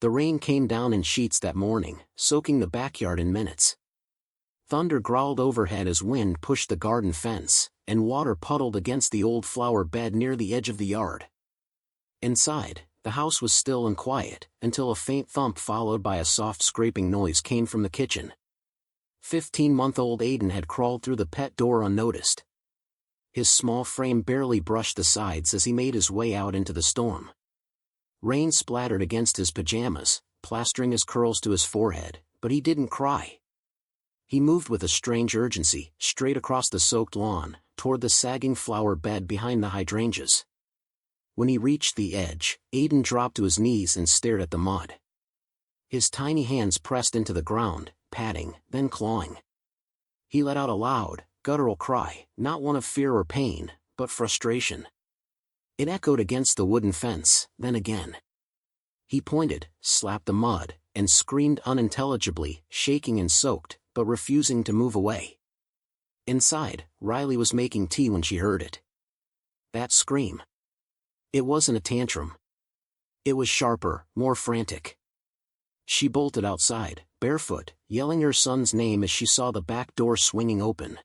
The rain came down in sheets that morning, soaking the backyard in minutes. Thunder growled overhead as wind pushed the garden fence, and water puddled against the old flower bed near the edge of the yard. Inside, the house was still and quiet, until a faint thump followed by a soft scraping noise came from the kitchen. 15-month-old Aiden had crawled through the pet door unnoticed. His small frame barely brushed the sides as he made his way out into the storm. Rain splattered against his pajamas, plastering his curls to his forehead, but he didn't cry. He moved with a strange urgency, straight across the soaked lawn, toward the sagging flower bed behind the hydrangeas. When he reached the edge, Aiden dropped to his knees and stared at the mud. His tiny hands pressed into the ground, patting, then clawing. He let out a loud, guttural cry, not one of fear or pain, but frustration. It echoed against the wooden fence, then again. He pointed, slapped the mud, and screamed unintelligibly, shaking and soaked, but refusing to move away. Inside, Riley was making tea when she heard it. That scream. It wasn't a tantrum. It was sharper, more frantic. She bolted outside, barefoot, yelling her son's name as she saw the back door swinging open.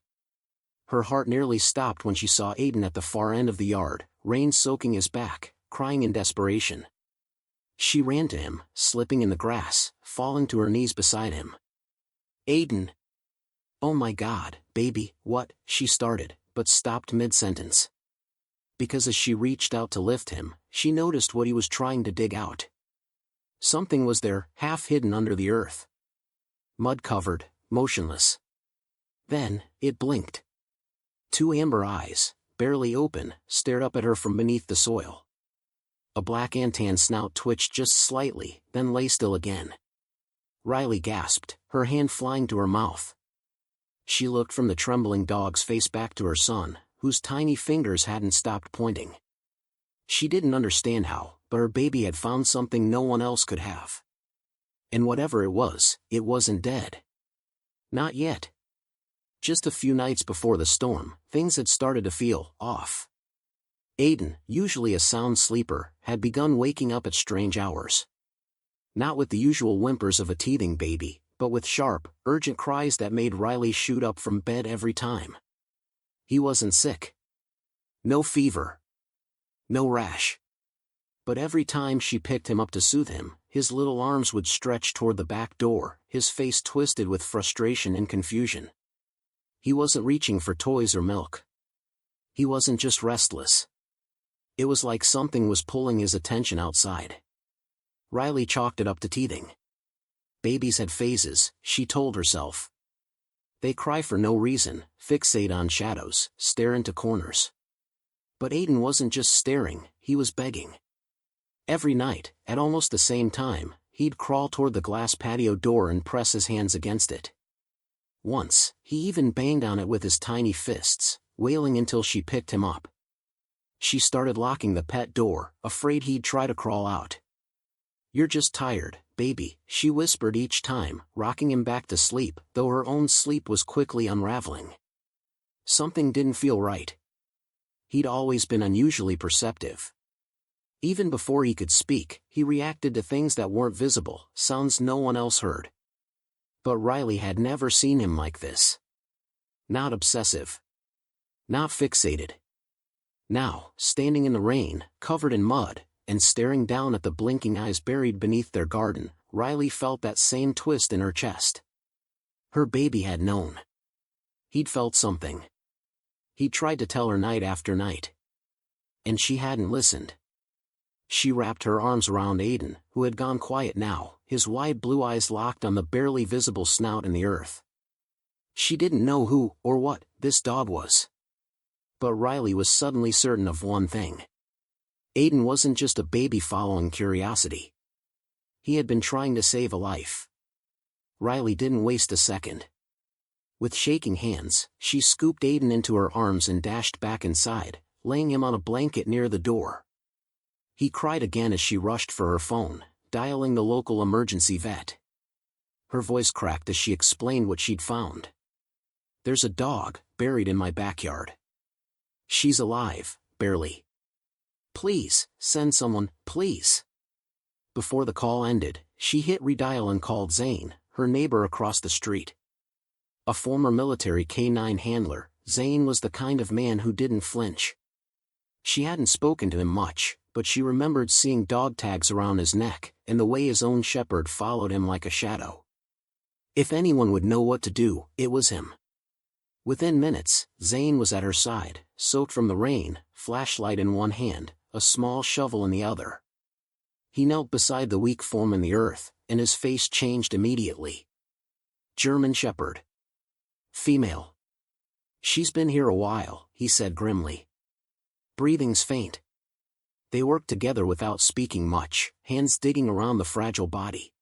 Her heart nearly stopped when she saw Aiden at the far end of the yard, rain soaking his back, crying in desperation. She ran to him, slipping in the grass, falling to her knees beside him. "Aiden!" "Oh my God, baby, what?" she started, but stopped mid-sentence. Because as she reached out to lift him, she noticed what he was trying to dig out. Something was there, half hidden under the earth. Mud-covered, motionless. Then, it blinked. Two amber eyes, barely open, stared up at her from beneath the soil. A black antan snout twitched just slightly, then lay still again. Riley gasped, her hand flying to her mouth. She looked from the trembling dog's face back to her son, whose tiny fingers hadn't stopped pointing. She didn't understand how, but her baby had found something no one else could have. And whatever it wasn't dead. Not yet. Just a few nights before the storm, things had started to feel off. Aiden, usually a sound sleeper, had begun waking up at strange hours. Not with the usual whimpers of a teething baby, but with sharp, urgent cries that made Riley shoot up from bed every time. He wasn't sick. No fever. No rash. But every time she picked him up to soothe him, his little arms would stretch toward the back door, his face twisted with frustration and confusion. He wasn't reaching for toys or milk. He wasn't just restless. It was like something was pulling his attention outside. Riley chalked it up to teething. Babies had phases, she told herself. They cry for no reason, fixate on shadows, stare into corners. But Aiden wasn't just staring, he was begging. Every night, at almost the same time, he'd crawl toward the glass patio door and press his hands against it. Once, he even banged on it with his tiny fists, wailing until she picked him up. She started locking the pet door, afraid he'd try to crawl out. "You're just tired, baby," she whispered each time, rocking him back to sleep, though her own sleep was quickly unraveling. Something didn't feel right. He'd always been unusually perceptive. Even before he could speak, he reacted to things that weren't visible, sounds no one else heard. But Riley had never seen him like this. Not obsessive. Not fixated. Now, standing in the rain, covered in mud, and staring down at the blinking eyes buried beneath their garden, Riley felt that same twist in her chest. Her baby had known. He'd felt something. He'd tried to tell her night after night. And she hadn't listened. She wrapped her arms around Aiden, who had gone quiet now, his wide blue eyes locked on the barely visible snout in the earth. She didn't know who, or what, this dog was. But Riley was suddenly certain of one thing. Aiden wasn't just a baby following curiosity. He had been trying to save a life. Riley didn't waste a second. With shaking hands, she scooped Aiden into her arms and dashed back inside, laying him on a blanket near the door. He cried again as she rushed for her phone, dialing the local emergency vet. Her voice cracked as she explained what she'd found. "There's a dog, buried in my backyard. She's alive, barely. Please, send someone, please." Before the call ended, she hit redial and called Zane, her neighbor across the street. A former military canine handler, Zane was the kind of man who didn't flinch. She hadn't spoken to him much, but she remembered seeing dog tags around his neck, and the way his own shepherd followed him like a shadow. If anyone would know what to do, it was him. Within minutes, Zane was at her side, soaked from the rain, flashlight in one hand, a small shovel in the other. He knelt beside the weak form in the earth, and his face changed immediately. German Shepherd. Female. She's been here a while, he said grimly. Breathing's faint. They worked together without speaking much, hands digging around the fragile body.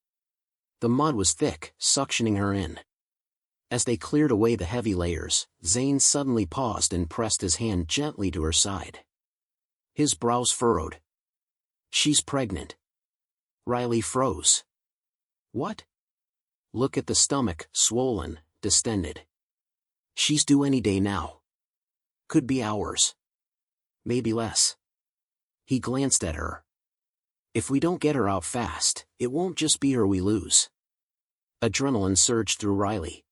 The mud was thick, suctioning her in. As they cleared away the heavy layers, Zane suddenly paused and pressed his hand gently to her side. His brows furrowed. She's pregnant. Riley froze. What? Look at the stomach, swollen, distended. She's due any day now. Could be hours. Maybe less. He glanced at her. If we don't get her out fast, it won't just be her we lose. Adrenaline surged through Riley.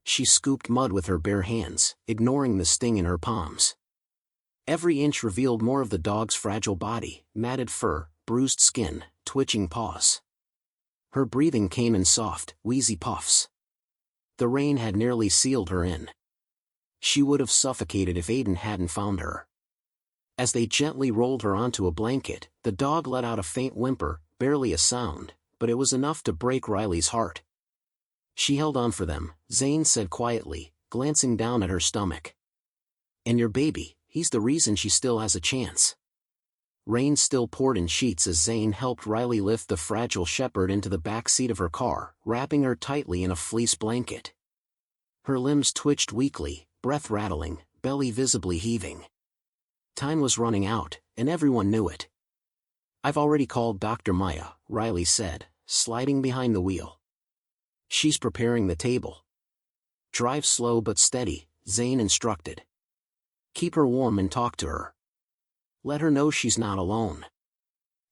She scooped mud with her bare hands, ignoring the sting in her palms. Every inch revealed more of the dog's fragile body, matted fur, bruised skin, twitching paws. Her breathing came in soft, wheezy puffs. The rain had nearly sealed her in. She would have suffocated if Aiden hadn't found her. As they gently rolled her onto a blanket, the dog let out a faint whimper, barely a sound, but it was enough to break Riley's heart. She held on for them, Zane said quietly, glancing down at her stomach. And your baby, he's the reason she still has a chance. Rain still poured in sheets as Zane helped Riley lift the fragile shepherd into the back seat of her car, wrapping her tightly in a fleece blanket. Her limbs twitched weakly, breath rattling, belly visibly heaving. Time was running out, and everyone knew it. I've already called Dr. Maya, Riley said, sliding behind the wheel. She's preparing the table. Drive slow but steady, Zane instructed. Keep her warm and talk to her. Let her know she's not alone.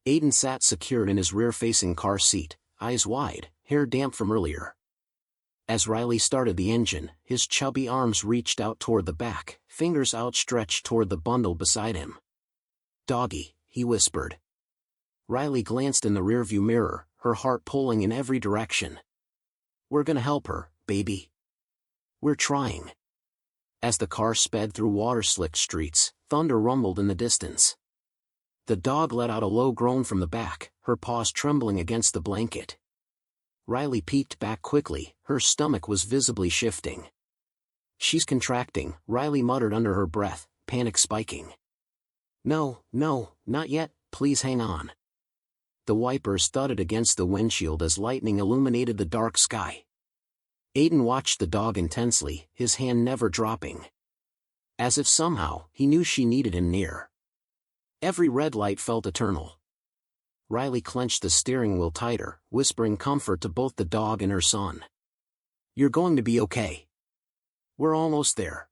Aiden sat secured in his rear-facing car seat, eyes wide, hair damp from earlier. As Riley started the engine, his chubby arms reached out toward the back, fingers outstretched toward the bundle beside him. Doggy, he whispered. Riley glanced in the rearview mirror, her heart pulling in every direction. We're gonna help her, baby. We're trying. As the car sped through water-slicked streets, thunder rumbled in the distance. The dog let out a low groan from the back, her paws trembling against the blanket. Riley peeked back quickly, her stomach was visibly shifting. She's contracting, Riley muttered under her breath, panic spiking. No, not yet, please hang on. The wipers thudded against the windshield as lightning illuminated the dark sky. Aiden watched the dog intensely, his hand never dropping. As if somehow, he knew she needed him near. Every red light felt eternal. Riley clenched the steering wheel tighter, whispering comfort to both the dog and her son. You're going to be okay. We're almost there.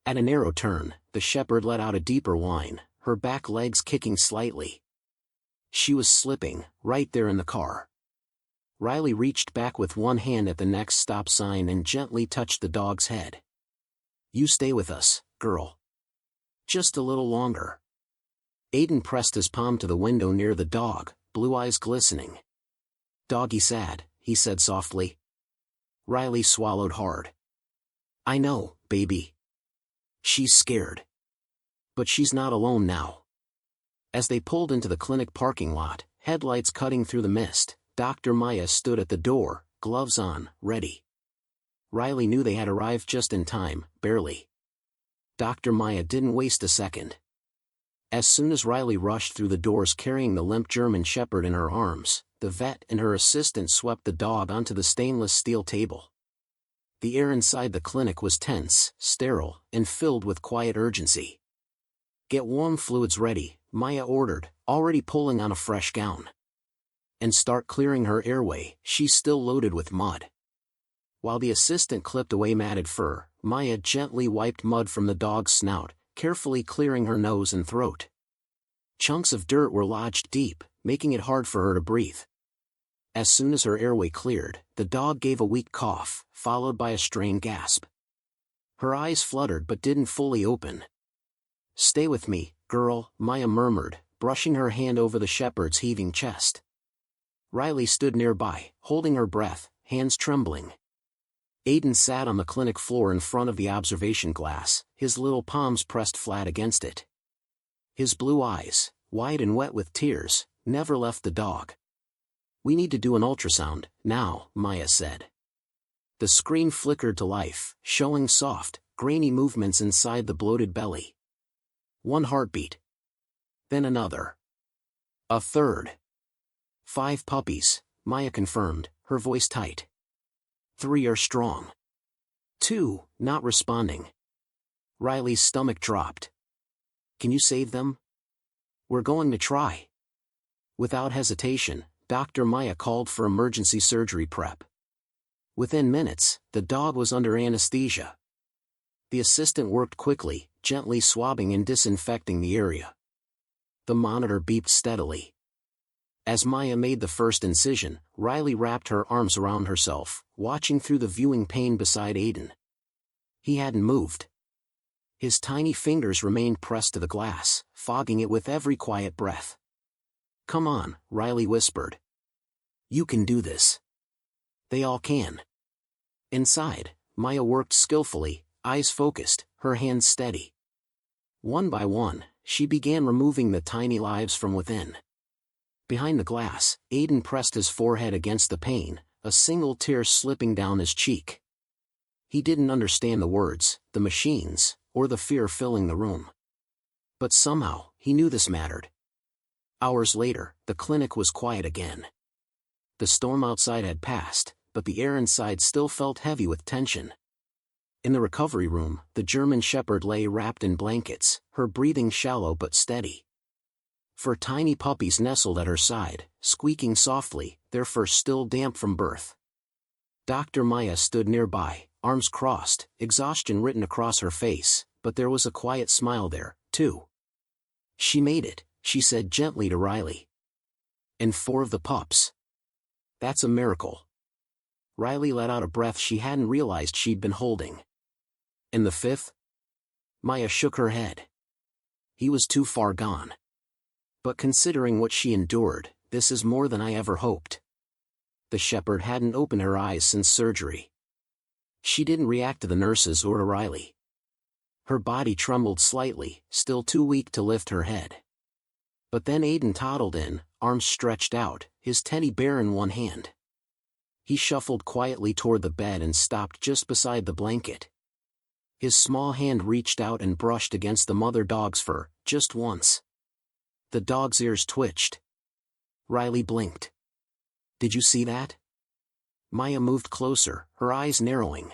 At a narrow turn, the shepherd let out a deeper whine, her back legs kicking slightly. She was slipping, right there in the car. Riley reached back with one hand at the next stop sign and gently touched the dog's head. You stay with us, girl. Just a little longer. Aiden pressed his palm to the window near the dog, blue eyes glistening. Doggy sad, he said softly. Riley swallowed hard. I know, baby. She's scared. But she's not alone now. As they pulled into the clinic parking lot, headlights cutting through the mist, Dr. Maya stood at the door, gloves on, ready. Riley knew they had arrived just in time, barely. Dr. Maya didn't waste a second. As soon as Riley rushed through the doors carrying the limp German shepherd in her arms, the vet and her assistant swept the dog onto the stainless steel table. The air inside the clinic was tense, sterile, and filled with quiet urgency. Get warm fluids ready, Maya ordered, already pulling on a fresh gown. And start clearing her airway, she's still loaded with mud. While the assistant clipped away matted fur, Maya gently wiped mud from the dog's snout, carefully clearing her nose and throat. Chunks of dirt were lodged deep, making it hard for her to breathe. As soon as her airway cleared, the dog gave a weak cough, followed by a strained gasp. Her eyes fluttered but didn't fully open. "Stay with me, girl," Maya murmured, brushing her hand over the shepherd's heaving chest. Riley stood nearby, holding her breath, hands trembling. Aiden sat on the clinic floor in front of the observation glass, his little palms pressed flat against it. His blue eyes, wide and wet with tears, never left the dog. "We need to do an ultrasound, now," Maya said. The screen flickered to life, showing soft, grainy movements inside the bloated belly. One heartbeat. Then another. A third. 5 puppies, Maya confirmed, her voice tight. 3 are strong. 2, not responding. Riley's stomach dropped. "Can you save them?" "We're going to try." Without hesitation, Dr. Maya called for emergency surgery prep. Within minutes, the dog was under anesthesia. The assistant worked quickly, gently swabbing and disinfecting the area. The monitor beeped steadily. As Maya made the first incision, Riley wrapped her arms around herself, watching through the viewing pane beside Aiden. He hadn't moved. His tiny fingers remained pressed to the glass, fogging it with every quiet breath. "Come on," Riley whispered. "You can do this." They all can. Inside, Maya worked skillfully, eyes focused, her hands steady. One by one, she began removing the tiny lives from within. Behind the glass, Aiden pressed his forehead against the pane, a single tear slipping down his cheek. He didn't understand the words, the machines, or the fear filling the room. But somehow, he knew this mattered. Hours later, the clinic was quiet again. The storm outside had passed, but the air inside still felt heavy with tension. In the recovery room, the German shepherd lay wrapped in blankets, her breathing shallow but steady. 4 tiny puppies nestled at her side, squeaking softly, their fur still damp from birth. Dr. Maya stood nearby, arms crossed, exhaustion written across her face, but there was a quiet smile there, too. "She made it," she said gently to Riley. "And 4 of the pups. That's a miracle." Riley let out a breath she hadn't realized she'd been holding. "And the 5th? Maya shook her head. "He was too far gone. But considering what she endured, this is more than I ever hoped." The shepherd hadn't opened her eyes since surgery. She didn't react to the nurses or to Riley. Her body trembled slightly, still too weak to lift her head. But then Aiden toddled in, arms stretched out, his teddy bear in one hand. He shuffled quietly toward the bed and stopped just beside the blanket. His small hand reached out and brushed against the mother dog's fur, just once. The dog's ears twitched. Riley blinked. "Did you see that?" Maya moved closer, her eyes narrowing.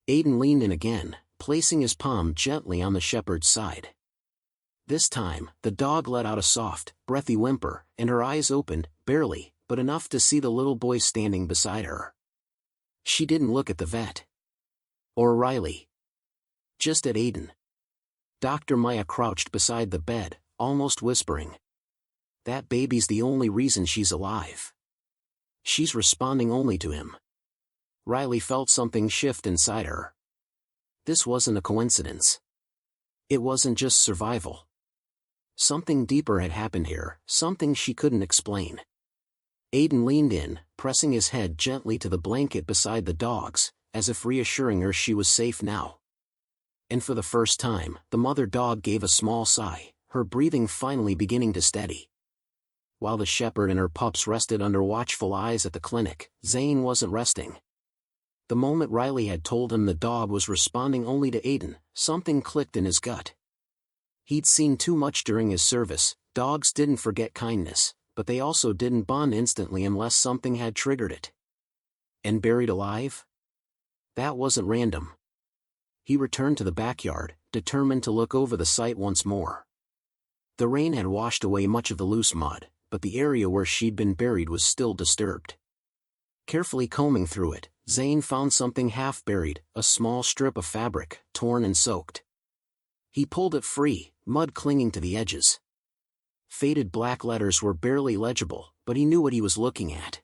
Aiden leaned in again, placing his palm gently on the shepherd's side. This time, the dog let out a soft, breathy whimper, and her eyes opened, barely, but enough to see the little boy standing beside her. She didn't look at the vet. Or Riley. Just at Aiden. Dr. Maya crouched beside the bed, almost whispering. "That baby's the only reason she's alive. She's responding only to him." Riley felt something shift inside her. This wasn't a coincidence. It wasn't just survival. Something deeper had happened here, something she couldn't explain. Aiden leaned in, pressing his head gently to the blanket beside the dog's, as if reassuring her she was safe now. And for the first time, the mother dog gave a small sigh, her breathing finally beginning to steady. While the shepherd and her pups rested under watchful eyes at the clinic, Zane wasn't resting. The moment Riley had told him the dog was responding only to Aiden, something clicked in his gut. He'd seen too much during his service. Dogs didn't forget kindness, but they also didn't bond instantly unless something had triggered it. And buried alive? That wasn't random. He returned to the backyard, determined to look over the site once more. The rain had washed away much of the loose mud, but the area where she'd been buried was still disturbed. Carefully combing through it, Zane found something half-buried, a small strip of fabric, torn and soaked. He pulled it free, mud clinging to the edges. Faded black letters were barely legible, but he knew what he was looking at.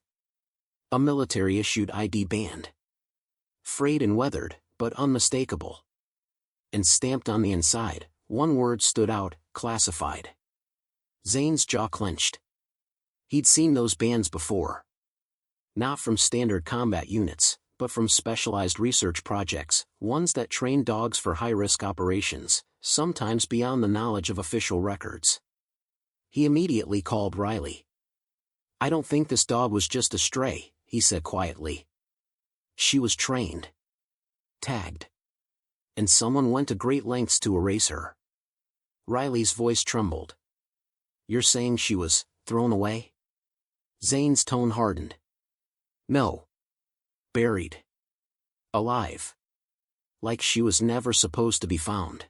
A military-issued ID band. Frayed and weathered, but unmistakable. And stamped on the inside, one word stood out: classified. Zane's jaw clenched. He'd seen those bands before. Not from standard combat units, but from specialized research projects, ones that train dogs for high-risk operations, sometimes beyond the knowledge of official records. He immediately called Riley. "I don't think this dog was just a stray," he said quietly. "She was trained. Tagged. And someone went to great lengths to erase her." Riley's voice trembled. "You're saying she was thrown away?" Zane's tone hardened. "No. Buried. Alive. Like she was never supposed to be found."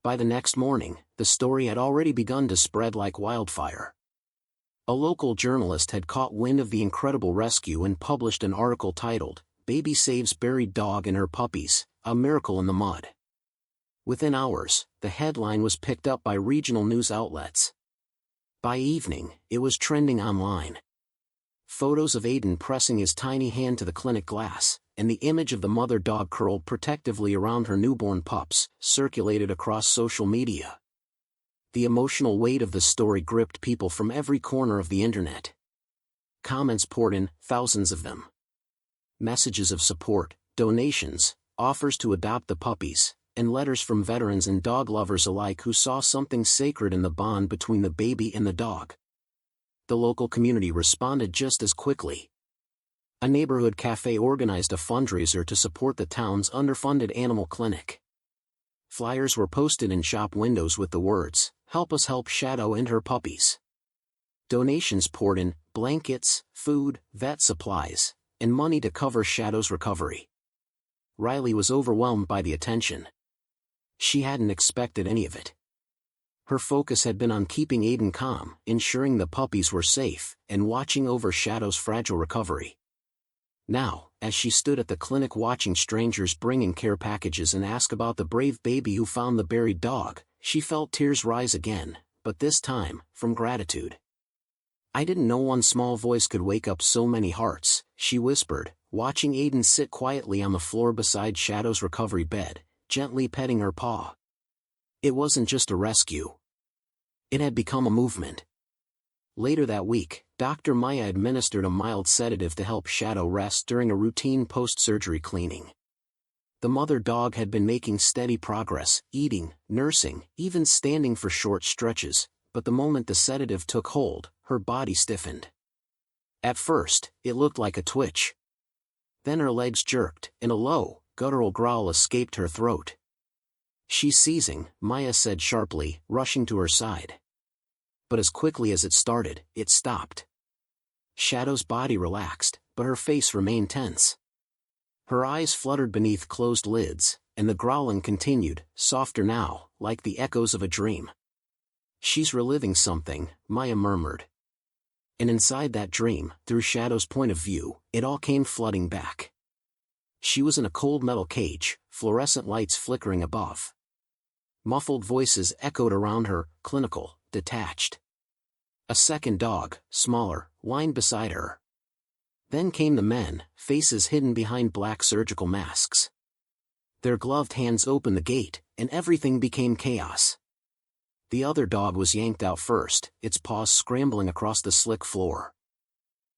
By the next morning, the story had already begun to spread like wildfire. A local journalist had caught wind of the incredible rescue and published an article titled, "Baby Saves Buried Dog and Her Puppies, A Miracle in the Mud." Within hours, the headline was picked up by regional news outlets. By evening, it was trending online. Photos of Aiden pressing his tiny hand to the clinic glass, and the image of the mother dog curled protectively around her newborn pups, circulated across social media. The emotional weight of the story gripped people from every corner of the internet. Comments poured in, thousands of them. Messages of support, donations, offers to adopt the puppies, and letters from veterans and dog lovers alike who saw something sacred in the bond between the baby and the dog. The local community responded just as quickly. A neighborhood cafe organized a fundraiser to support the town's underfunded animal clinic. Flyers were posted in shop windows with the words, "Help us help Shadow and her puppies." Donations poured in, blankets, food, vet supplies, and money to cover Shadow's recovery. Riley was overwhelmed by the attention. She hadn't expected any of it. Her focus had been on keeping Aiden calm, ensuring the puppies were safe, and watching over Shadow's fragile recovery. Now, as she stood at the clinic watching strangers bring in care packages and ask about the brave baby who found the buried dog, she felt tears rise again, but this time, from gratitude. "I didn't know one small voice could wake up so many hearts," she whispered, watching Aiden sit quietly on the floor beside Shadow's recovery bed, gently petting her paw. It wasn't just a rescue. It had become a movement. Later that week, Dr. Maya administered a mild sedative to help Shadow rest during a routine post-surgery cleaning. The mother dog had been making steady progress, eating, nursing, even standing for short stretches, but the moment the sedative took hold, her body stiffened. At first, it looked like a twitch. Then her legs jerked, and a low, guttural growl escaped her throat. "She's seizing," Maya said sharply, rushing to her side. But as quickly as it started, it stopped. Shadow's body relaxed, but her face remained tense. Her eyes fluttered beneath closed lids, and the growling continued, softer now, like the echoes of a dream. "She's reliving something," Maya murmured. And inside that dream, through Shadow's point of view, it all came flooding back. She was in a cold metal cage, fluorescent lights flickering above. Muffled voices echoed around her, clinical, detached. A second dog, smaller, whined beside her. Then came the men, faces hidden behind black surgical masks. Their gloved hands opened the gate, and everything became chaos. The other dog was yanked out first, its paws scrambling across the slick floor.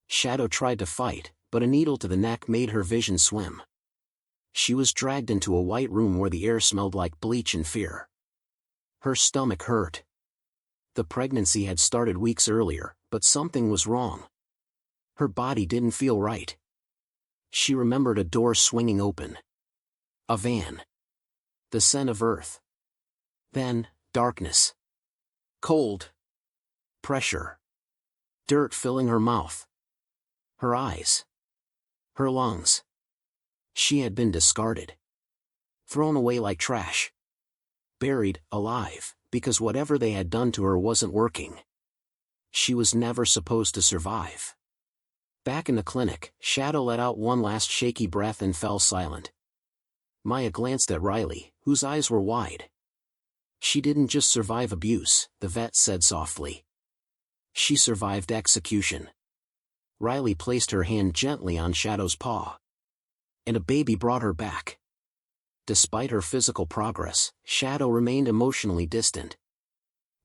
Shadow tried to fight, but a needle to the neck made her vision swim. She was dragged into a white room where the air smelled like bleach and fear. Her stomach hurt. The pregnancy had started weeks earlier, but something was wrong. Her body didn't feel right. She remembered a door swinging open. A van. The scent of earth. Then, darkness. Cold. Pressure. Dirt filling her mouth. Her eyes. Her lungs. She had been discarded. Thrown away like trash. Buried, alive, because whatever they had done to her wasn't working. She was never supposed to survive. Back in the clinic, Shadow let out one last shaky breath and fell silent. Maya glanced at Riley, whose eyes were wide. "She didn't just survive abuse," the vet said softly. She survived execution. Riley placed her hand gently on Shadow's paw. And a baby brought her back. Despite her physical progress, Shadow remained emotionally distant.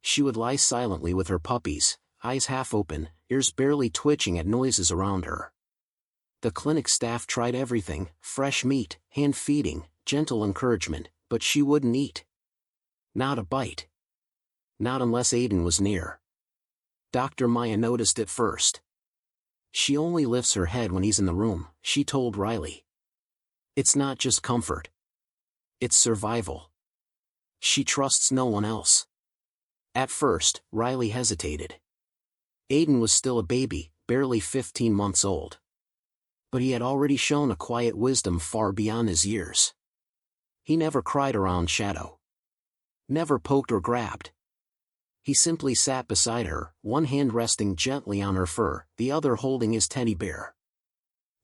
She would lie silently with her puppies, eyes half open, ears barely twitching at noises around her. The clinic staff tried everything: fresh meat, hand feeding, gentle encouragement, but she wouldn't eat. Not a bite. Not unless Aiden was near. Dr. Maya noticed it first. She only lifts her head when he's in the room, she told Riley. It's not just comfort. It's survival. She trusts no one else. At first, Riley hesitated. Aiden was still a baby, barely 15 months old. But he had already shown a quiet wisdom far beyond his years. He never cried around Shadow. Never poked or grabbed. He simply sat beside her, one hand resting gently on her fur, the other holding his teddy bear.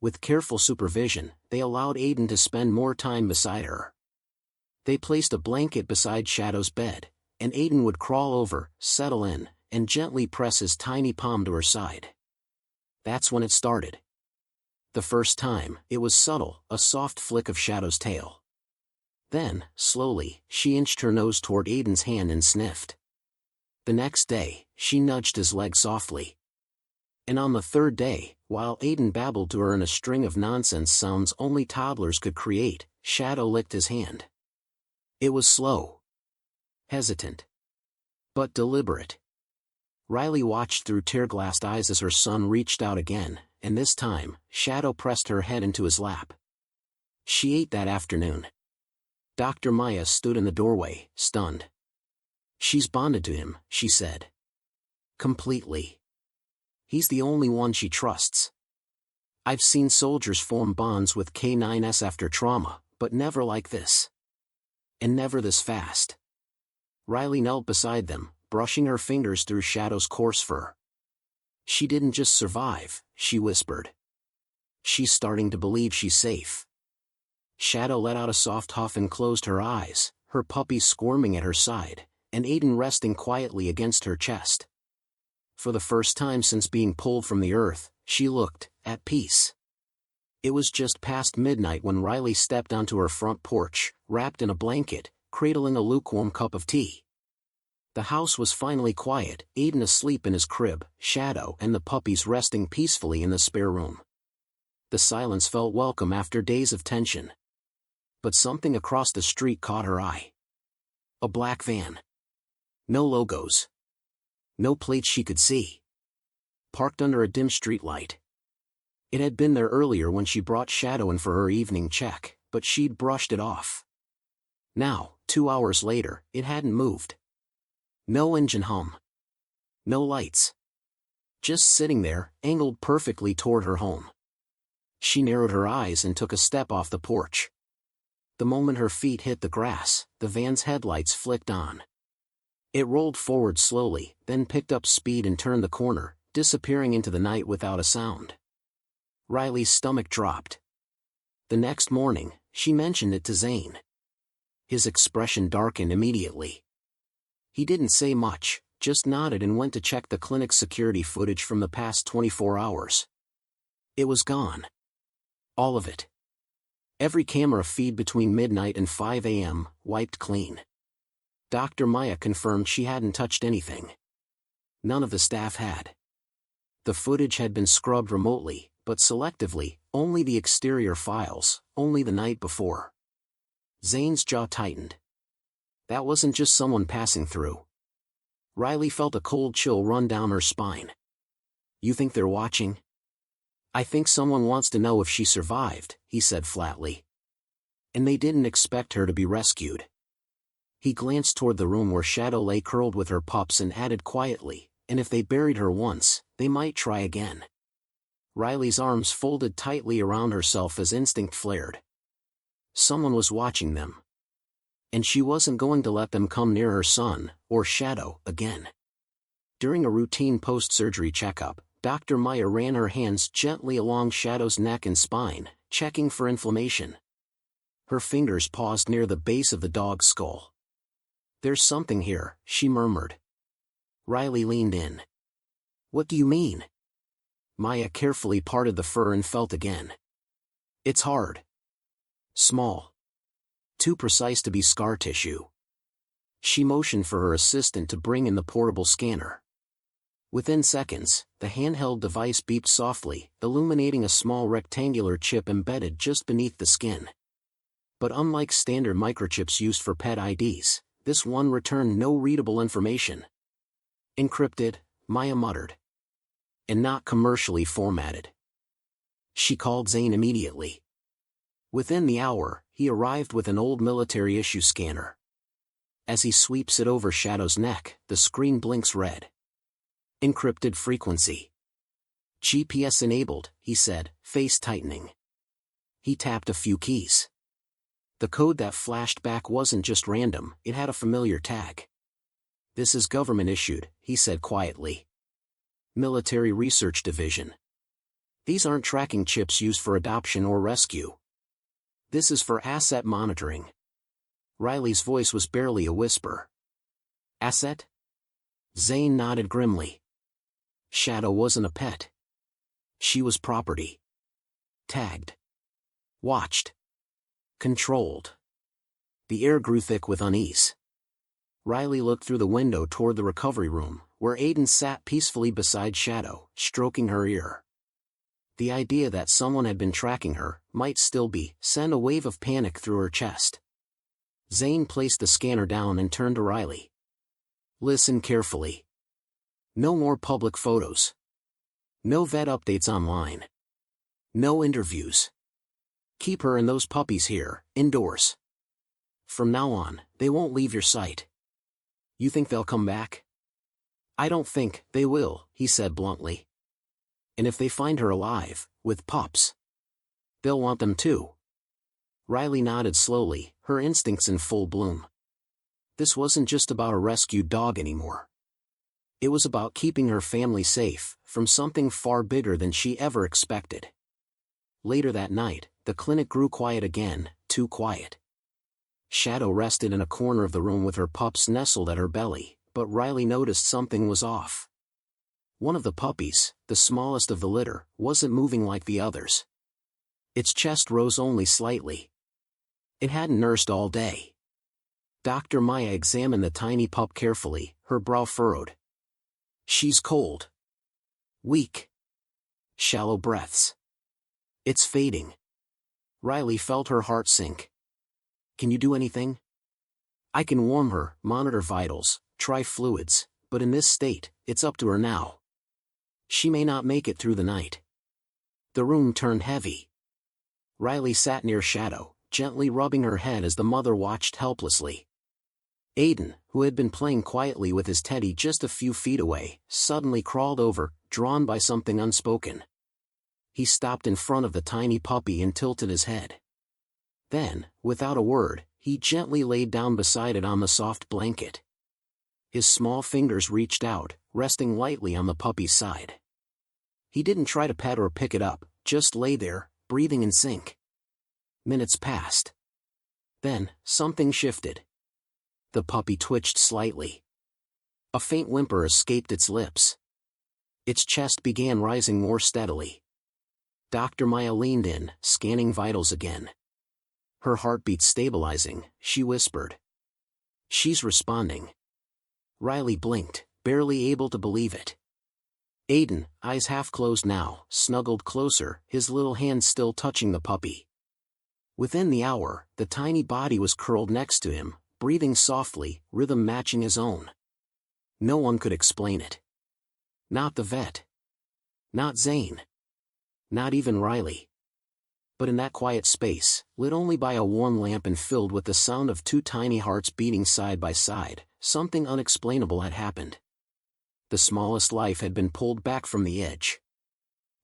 With careful supervision, they allowed Aiden to spend more time beside her. They placed a blanket beside Shadow's bed, and Aiden would crawl over, settle in, and gently press his tiny palm to her side. That's when it started. The first time, it was subtle, a soft flick of Shadow's tail. Then, slowly, she inched her nose toward Aiden's hand and sniffed. The next day, she nudged his leg softly. And on the third day, while Aiden babbled to her in a string of nonsense sounds only toddlers could create, Shadow licked his hand. It was slow. Hesitant. But deliberate. Riley watched through tear-glassed eyes as her son reached out again, and this time, Shadow pressed her head into his lap. She ate that afternoon. Dr. Maya stood in the doorway, stunned. She's bonded to him, she said. Completely. He's the only one she trusts. I've seen soldiers form bonds with K9s after trauma, but never like this. And never this fast. Riley knelt beside them, brushing her fingers through Shadow's coarse fur. She didn't just survive, she whispered. She's starting to believe she's safe. Shadow let out a soft huff and closed her eyes, her puppy squirming at her side, and Aiden resting quietly against her chest. For the first time since being pulled from the earth, she looked at peace. It was just past midnight when Riley stepped onto her front porch, wrapped in a blanket, cradling a lukewarm cup of tea. The house was finally quiet, Aiden asleep in his crib, Shadow and the puppies resting peacefully in the spare room. The silence felt welcome after days of tension. But something across the street caught her eye. A black van. No logos. No plates she could see. Parked under a dim streetlight. It had been there earlier when she brought Shadow in for her evening check, but she'd brushed it off. Now, 2 hours later, it hadn't moved. No engine hum. No lights. Just sitting there, angled perfectly toward her home. She narrowed her eyes and took a step off the porch. The moment her feet hit the grass, the van's headlights flicked on. It rolled forward slowly, then picked up speed and turned the corner, disappearing into the night without a sound. Riley's stomach dropped. The next morning, she mentioned it to Zane. His expression darkened immediately. He didn't say much, just nodded and went to check the clinic's security footage from the past 24 hours. It was gone. All of it. Every camera feed between midnight and 5 a.m., wiped clean. Dr. Maya confirmed she hadn't touched anything. None of the staff had. The footage had been scrubbed remotely, but selectively, only the exterior files, only the night before. Zane's jaw tightened. That wasn't just someone passing through. Riley felt a cold chill run down her spine. You think they're watching? I think someone wants to know if she survived, he said flatly. And they didn't expect her to be rescued. He glanced toward the room where Shadow lay curled with her pups and added quietly, and if they buried her once, they might try again. Riley's arms folded tightly around herself as instinct flared. Someone was watching them. And she wasn't going to let them come near her son, or Shadow, again. During a routine post-surgery checkup, Dr. Maya ran her hands gently along Shadow's neck and spine, checking for inflammation. Her fingers paused near the base of the dog's skull. There's something here, she murmured. Riley leaned in. What do you mean? Maya carefully parted the fur and felt again. It's hard. Small. Too precise to be scar tissue. She motioned for her assistant to bring in the portable scanner. Within seconds, the handheld device beeped softly, illuminating a small rectangular chip embedded just beneath the skin. But unlike standard microchips used for pet IDs, this one returned no readable information. Encrypted, Maya muttered. And not commercially formatted. She called Zane immediately. Within the hour, he arrived with an old military-issue scanner. As he sweeps it over Shadow's neck, the screen blinks red. Encrypted frequency. GPS enabled, he said, face tightening. He tapped a few keys. The code that flashed back wasn't just random, it had a familiar tag. This is government issued, he said quietly. Military Research Division. These aren't tracking chips used for adoption or rescue. This is for asset monitoring. Riley's voice was barely a whisper. Asset? Zane nodded grimly. Shadow wasn't a pet. She was property. Tagged. Watched. Controlled. The air grew thick with unease. Riley looked through the window toward the recovery room, where Aiden sat peacefully beside Shadow, stroking her ear. The idea that someone had been tracking her, might still be, sent a wave of panic through her chest. Zane placed the scanner down and turned to Riley. Listen carefully. No more public photos. No vet updates online. No interviews. Keep her and those puppies here, indoors. From now on, they won't leave your sight. You think they'll come back? I don't think they will, he said bluntly. And if they find her alive, with pups, they'll want them too. Riley nodded slowly, her instincts in full bloom. This wasn't just about a rescued dog anymore. It was about keeping her family safe, from something far bigger than she ever expected. Later that night, the clinic grew quiet again, too quiet. Shadow rested in a corner of the room with her pups nestled at her belly, but Riley noticed something was off. One of the puppies, the smallest of the litter, wasn't moving like the others. Its chest rose only slightly. It hadn't nursed all day. Dr. Maya examined the tiny pup carefully, her brow furrowed. She's cold. Weak. Shallow breaths. It's fading. Riley felt her heart sink. Can you do anything? I can warm her, monitor vitals, try fluids, but in this state, it's up to her now. She may not make it through the night. The room turned heavy. Riley sat near Shadow, gently rubbing her head as the mother watched helplessly. Aiden, who had been playing quietly with his teddy just a few feet away, suddenly crawled over, drawn by something unspoken. He stopped in front of the tiny puppy and tilted his head. Then, without a word, he gently laid down beside it on the soft blanket. His small fingers reached out, resting lightly on the puppy's side. He didn't try to pet or pick it up, just lay there, breathing in sync. Minutes passed. Then, something shifted. The puppy twitched slightly. A faint whimper escaped its lips. Its chest began rising more steadily. Dr. Maya leaned in, scanning vitals again. Her heartbeat stabilizing, she whispered. She's responding. Riley blinked, barely able to believe it. Aiden, eyes half closed now, snuggled closer, his little hand still touching the puppy. Within the hour, the tiny body was curled next to him, breathing softly, rhythm matching his own. No one could explain it. Not the vet. Not Zane. Not even Riley. But in that quiet space, lit only by a warm lamp and filled with the sound of two tiny hearts beating side by side, something unexplainable had happened. The smallest life had been pulled back from the edge.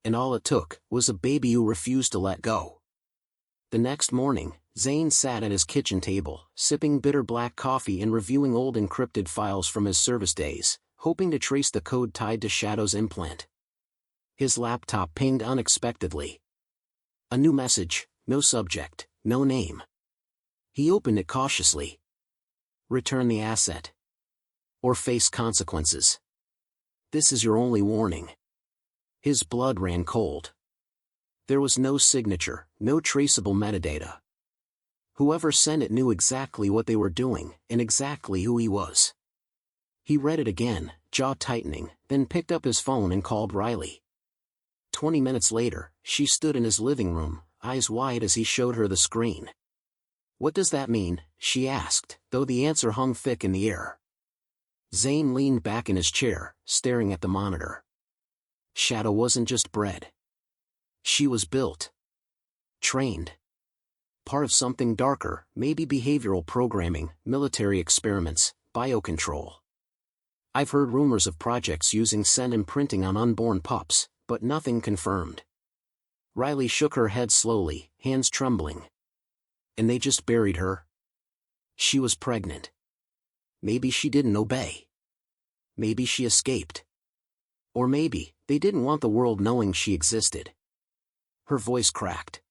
And all it took was a baby who refused to let go. The next morning, Zane sat at his kitchen table, sipping bitter black coffee and reviewing old encrypted files from his service days, hoping to trace the code tied to Shadow's implant. His laptop pinged unexpectedly. A new message, no subject, no name. He opened it cautiously. Return the asset. Or face consequences. This is your only warning." His blood ran cold. There was no signature, no traceable metadata. Whoever sent it knew exactly what they were doing, and exactly who he was. He read it again, jaw tightening, then picked up his phone and called Riley. 20 minutes later, she stood in his living room, eyes wide as he showed her the screen. "What does that mean?" she asked, though the answer hung thick in the air. Zane leaned back in his chair, staring at the monitor. Shadow wasn't just bred. She was built. Trained. Part of something darker, maybe behavioral programming, military experiments, biocontrol. "I've heard rumors of projects using scent imprinting on unborn pups, but nothing confirmed." Riley shook her head slowly, hands trembling. "And they just buried her?" "She was pregnant. Maybe she didn't obey. Maybe she escaped. Or maybe they didn't want the world knowing she existed." Her voice cracked.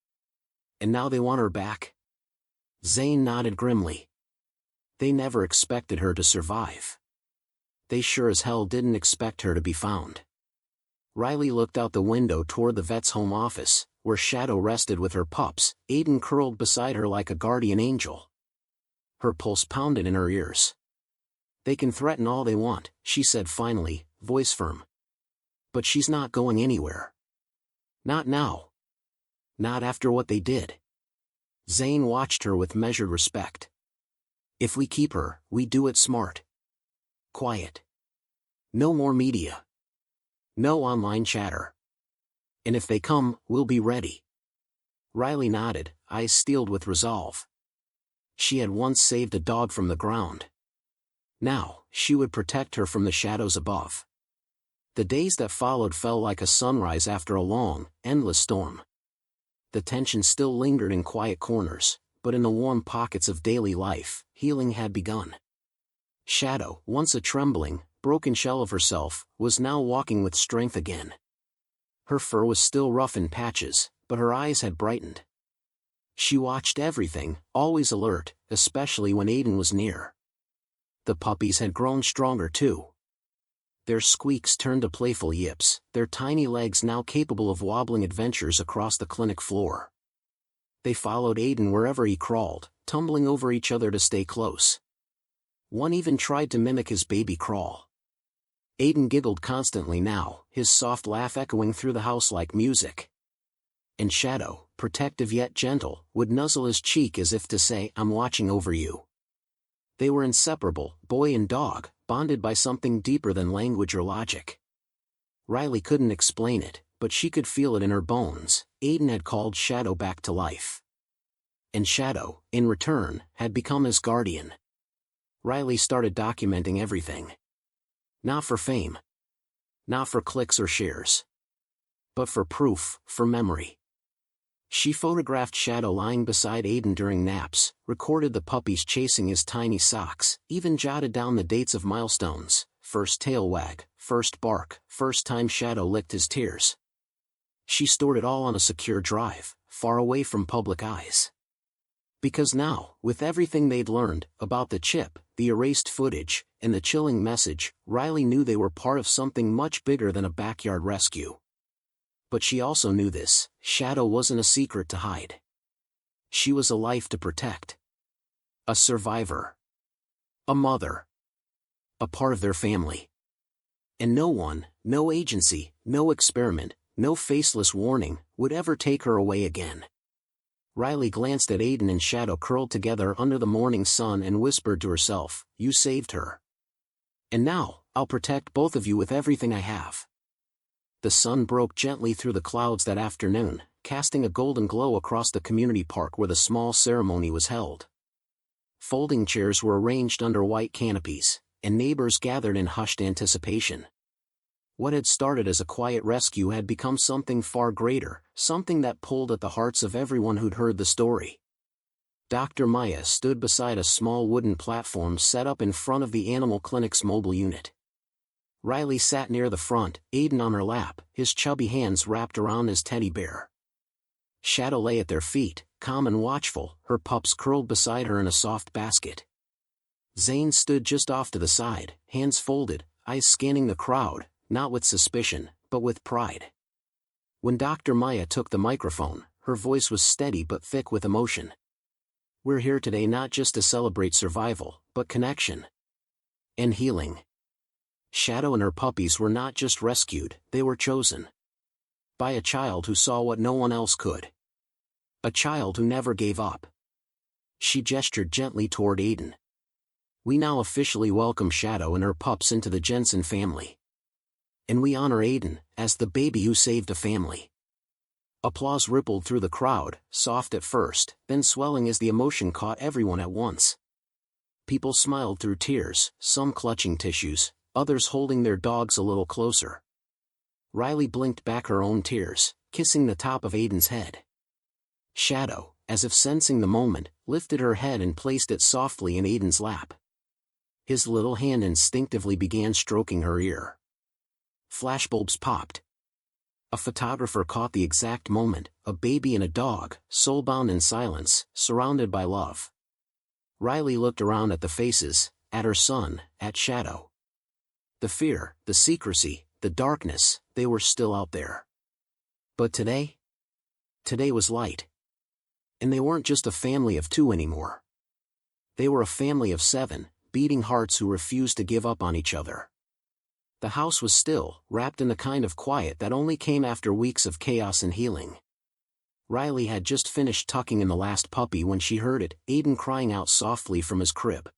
"And now they want her back?" Zane nodded grimly. "They never expected her to survive. They sure as hell didn't expect her to be found." Riley looked out the window toward the vet's home office, where Shadow rested with her pups, Aiden curled beside her like a guardian angel. Her pulse pounded in her ears. "They can threaten all they want," she said finally, voice firm. "But she's not going anywhere. Not now. Not after what they did." Zane watched her with measured respect. "If we keep her, we do it smart. Quiet. No more media. No online chatter. And if they come, we'll be ready." Riley nodded, eyes steeled with resolve. She had once saved a dog from the ground. Now, she would protect her from the shadows above. The days that followed fell like a sunrise after a long, endless storm. The tension still lingered in quiet corners, but in the warm pockets of daily life, healing had begun. Shadow, once a trembling, broken shell of herself, was now walking with strength again. Her fur was still rough in patches, but her eyes had brightened. She watched everything, always alert, especially when Aiden was near. The puppies had grown stronger too. Their squeaks turned to playful yips, their tiny legs now capable of wobbling adventures across the clinic floor. They followed Aiden wherever he crawled, tumbling over each other to stay close. One even tried to mimic his baby crawl. Aiden giggled constantly now, his soft laugh echoing through the house like music. And Shadow, protective yet gentle, would nuzzle his cheek as if to say, "I'm watching over you." They were inseparable, boy and dog, bonded by something deeper than language or logic. Riley couldn't explain it, but she could feel it in her bones. Aiden had called Shadow back to life. And Shadow, in return, had become his guardian. Riley started documenting everything. Not for fame. Not for clicks or shares. But for proof, for memory. She photographed Shadow lying beside Aiden during naps, recorded the puppies chasing his tiny socks, even jotted down the dates of milestones: first tail wag, first bark, first time Shadow licked his tears. She stored it all on a secure drive, far away from public eyes. Because now, with everything they'd learned, about the chip, the erased footage, and the chilling message, Riley knew they were part of something much bigger than a backyard rescue. But she also knew this: Shadow wasn't a secret to hide. She was a life to protect. A survivor. A mother. A part of their family. And no one, no agency, no experiment, no faceless warning, would ever take her away again. Riley glanced at Aiden and Shadow curled together under the morning sun and whispered to herself, "You saved her. And now, I'll protect both of you with everything I have." The sun broke gently through the clouds that afternoon, casting a golden glow across the community park where the small ceremony was held. Folding chairs were arranged under white canopies, and neighbors gathered in hushed anticipation. What had started as a quiet rescue had become something far greater, something that pulled at the hearts of everyone who'd heard the story. Dr. Maya stood beside a small wooden platform set up in front of the animal clinic's mobile unit. Riley sat near the front, Aiden on her lap, his chubby hands wrapped around his teddy bear. Shadow lay at their feet, calm and watchful, her pups curled beside her in a soft basket. Zane stood just off to the side, hands folded, eyes scanning the crowd, not with suspicion, but with pride. When Dr. Maya took the microphone, her voice was steady but thick with emotion. "We're here today not just to celebrate survival, but connection. And healing. Shadow and her puppies were not just rescued, they were chosen. By a child who saw what no one else could. A child who never gave up." She gestured gently toward Aiden. "We now officially welcome Shadow and her pups into the Jensen family. And we honor Aiden as the baby who saved a family." Applause rippled through the crowd, soft at first, then swelling as the emotion caught everyone at once. People smiled through tears, some clutching tissues, others holding their dogs a little closer. Riley blinked back her own tears, kissing the top of Aiden's head. Shadow, as if sensing the moment, lifted her head and placed it softly in Aiden's lap. His little hand instinctively began stroking her ear. Flashbulbs popped. A photographer caught the exact moment, a baby and a dog, soulbound in silence, surrounded by love. Riley looked around at the faces, at her son, at Shadow. The fear, the secrecy, the darkness, they were still out there. But today? Today was light. And they weren't just a family of 2 anymore. They were a family of 7, beating hearts who refused to give up on each other. The house was still, wrapped in the kind of quiet that only came after weeks of chaos and healing. Riley had just finished tucking in the last puppy when she heard it, Aiden crying out softly from his crib.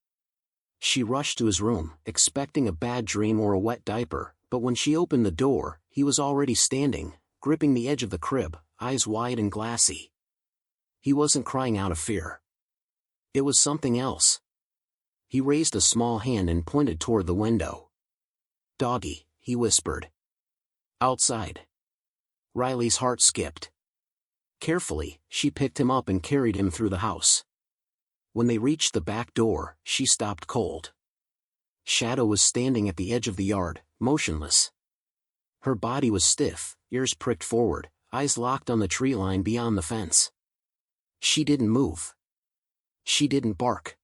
She rushed to his room, expecting a bad dream or a wet diaper, but when she opened the door, he was already standing, gripping the edge of the crib, eyes wide and glassy. He wasn't crying out of fear. It was something else. He raised a small hand and pointed toward the window. "Doggy," he whispered. "Outside." Riley's heart skipped. Carefully, she picked him up and carried him through the house. When they reached the back door, she stopped cold. Shadow was standing at the edge of the yard, motionless. Her body was stiff, ears pricked forward, eyes locked on the tree line beyond the fence. She didn't move. She didn't bark.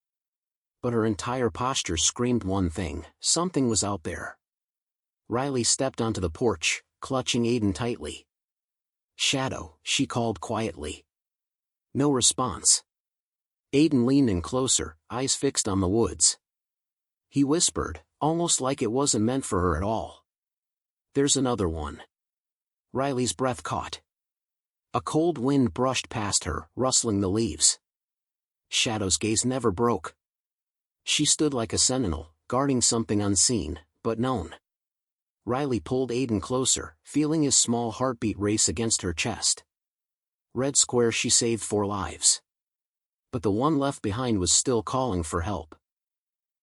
But her entire posture screamed one thing: something was out there. Riley stepped onto the porch, clutching Aiden tightly. "Shadow," she called quietly. No response. Aiden leaned in closer, eyes fixed on the woods. He whispered, almost like it wasn't meant for her at all. "There's another one." Riley's breath caught. A cold wind brushed past her, rustling the leaves. Shadow's gaze never broke. She stood like a sentinel, guarding something unseen, but known. Riley pulled Aiden closer, feeling his small heartbeat race against her chest. Red Square, she saved 4 lives. But the one left behind was still calling for help.